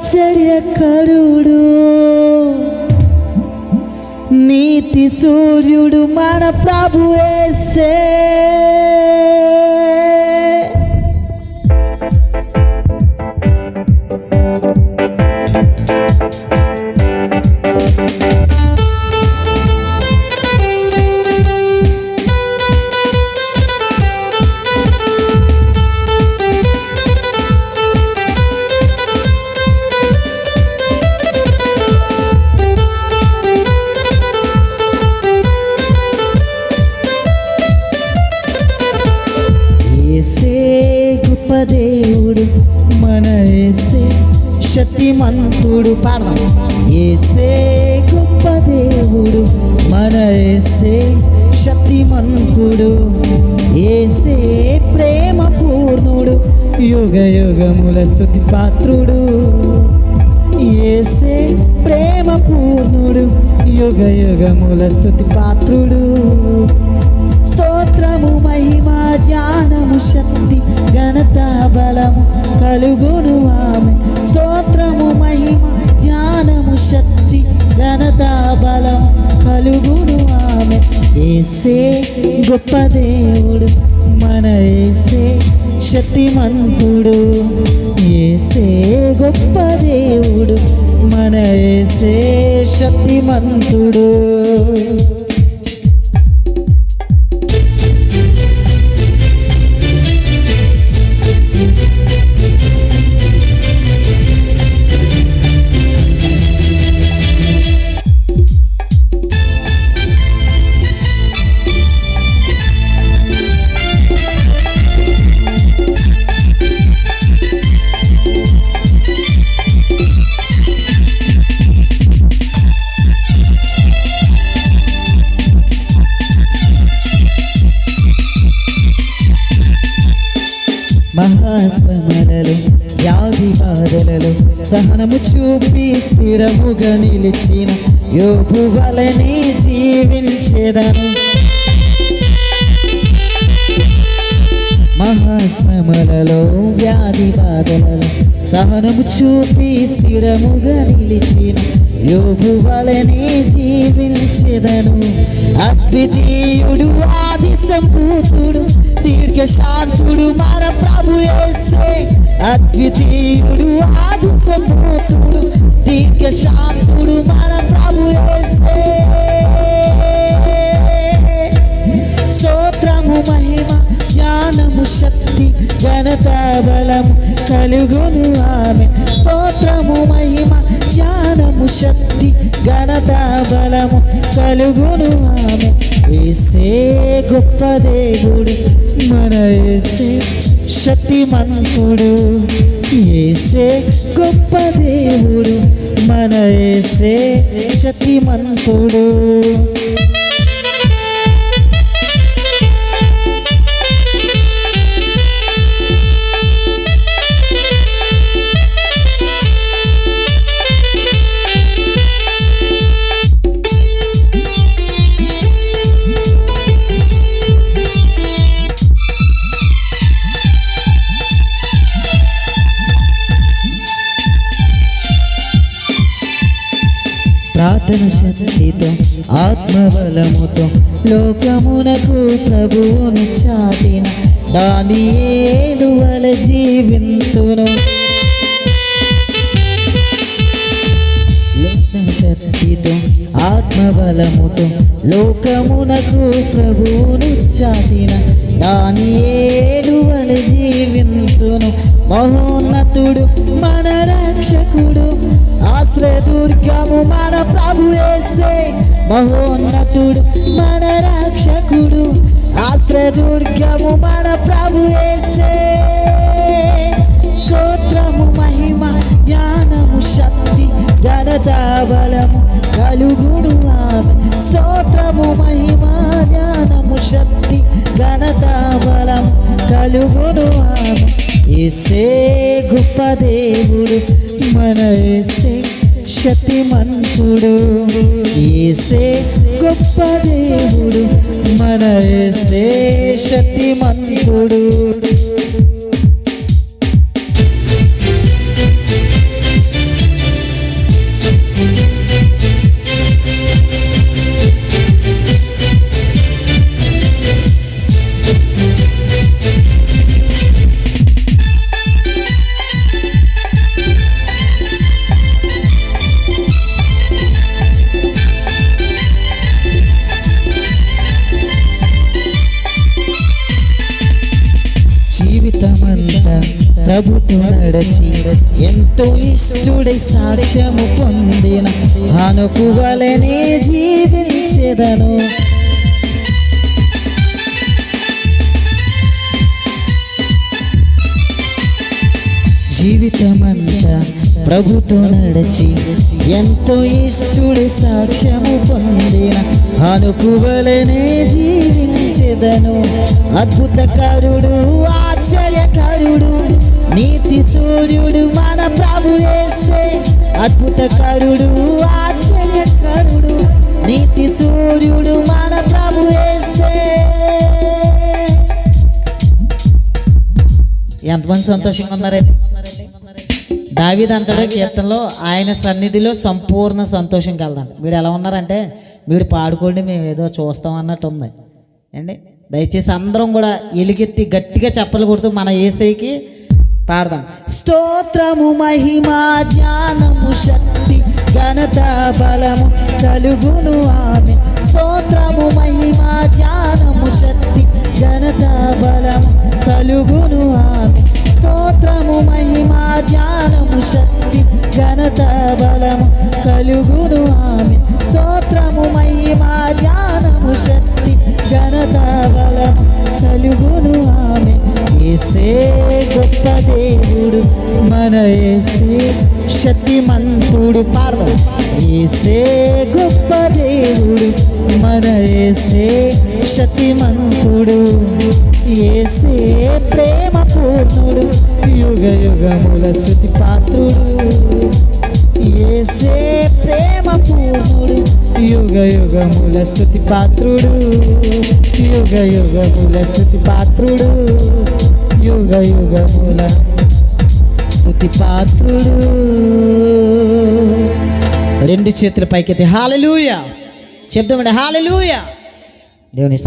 ఆశ్చర్యకరుడు నీతి సూర్యుడు మన ప్రభు యేసే. దేవుడు మన యేసే శక్తిమంతుడు. పాడదాం. యేసే గొప్ప దేవుడు మన యేసే శక్తిమంతుడు. యేసే ప్రేమ పూర్ణుడు యుగ యుగముల స్తుతి పాత్రుడు. యేసే ప్రేమ పూర్ణుడు యుగ యుగముల స్తుతి పాత్రుడు. స్తోత్రము మహిమ జ్ఞానము శక్తి ఘనత బలము కలుగును ఆమె. స్తోత్రము మహిమ జ్ఞానము శక్తి ఘనత బలము కలుగును ఆమె. యేసే గొప్ప దేవుడు మన యేసే శక్తిమంతుడు. యేసే గొప్ప దేవుడు మన యేసే శక్తిమంతుడు. మహాశ్రమలలో వ్యాధి బాధలలో సహనము చూపి స్థిరముగా నిలిచిన యోబు వలెనే జీవించెదను. మహాశ్రమలలో వ్యాధి బాధలలో సహనము చూపి స్థిరముగా నిలిచిన యోబు వలెనే జీవించెదను. అద్వితీయుడు ఆది సంభూతుడు దీర్ఘశాంతుడు మన ప్రభు యేసే. అద్వితీయుడు ఆది సంభూతుడు దీర్ఘశాంతుడు మన ప్రభు యేసే. స్తోత్రము మహిమ జ్ఞానము శక్తి ఘనత బలము కలుగును ఆమె. స్తోత్రము మహిమ జ్ఞానము శక్తి ఘనత బలము కలుగును ఆమె. యేసే గొప్ప దేవుడు మన యేసే శక్తిమంతుడు. యేసే గొప్ప దేవుడు మన యేసే శక్తిమంతుడు. ప్రార్థన శక్తితో ఆత్మబలముతో లోకమునకు ప్రభువును చాటిన దానియేలు వలె జీవింతును. శక్తితో ఆత్మబలముతో లోకమునకు ప్రభువును చాటిన దానియేలు వలె జీవింతును. మహోన్నతుడు మన రక్షకుడు ఆశ్రయదుర్గము మన ప్రభు యేసే. మహోన్నతుడు మన రక్షకుడు ఆశ్రయదుర్గము మన ప్రభు యేసే. స్తోత్రము మహిమ జ్ఞానము శక్తి ఘనత బలము కలుగును ఆమె. స్తోత్రము మహిమ జ్ఞానము శక్తి ఘనత బలము కలుగును ఆమె. యేసే గొప్ప దేవుడు మన యేసే శక్తిమంతుడు. యేసే గొప్ప దేవుడు మన యేసే శక్తిమంతుడు. ప్రభుతో నడచి ఎంతో ఇష్టుడై సాక్ష్యము పొందిన హనోకు వలెనే జీవించెదను. జీవితమంతా ప్రభుతో నడచి ఎంతో ఇష్టుడి సాక్ష్యము పొందిన హనోకు వలెనే జీవించెదను. అద్భుతకరుడు, ఆశ్చర్యకరుడు, నీతి సూర్యుడు మన ప్రభు యేసే. అద్భుతకరుడు, ఆశ్చర్యకరుడు, నీతి సూర్యుడు మన ప్రభు యేసే. ఎంతమంది సంతోషంగా ఉన్నారండి? దావీదు అంటాడు కీర్తనలో, ఆయన సన్నిధిలో సంపూర్ణ సంతోషం కలదండి. మీరు ఎలా ఉన్నారంటే, మీరు పాడుకోండి, మేము ఏదో చూస్తాం అన్నట్టు ఉంది అండి. దయచేసి అందరం కూడా ఎలుగెత్తి గట్టిగా చప్పలు కొడుతూ మన యేసయ్యకి పాడదాం. స్తోత్రము, మహిమ, జ్ఞానము, శక్తి, ఘనత, బలము కలుగును ఆమె. స్తోత్రము, మహిమ, జ్ఞానము, శక్తి, ఘనత, బలము కలుగును ఆమె. స్తోత్రము, మహిమ, జ్ఞానము, శక్తి, ఘనత, బలము కలుగును ఆమె. స్తోత్రము, మహిమ, జ్ఞానము, శక్తి, ఘనత, బలము కలుగును ఆమె. యేసే గొప్ప దేవుడు, మన యేసే శక్తిమంతుడు. పాడదాం. యేసే గొప్ప దేవుడు, మన యేసే శక్తిమంతుడు. యేసే ప్రేమ పూర్ణుడు, యుగ యుగముల స్తుతి పాత్రుడు. యేసే ప్రేమ పూర్ణుడు, యుగ యుగముల స్తుతి పాత్రుడు. యుగ యుగముల స్తుతి పాత్రుడు, యుగ యుగముల స్తుతి పాత్రుడు. రెండు చేతుల పైకెత్తి హల్లెలూయా చెప్దామండి. హల్లెలూయా. దేవుని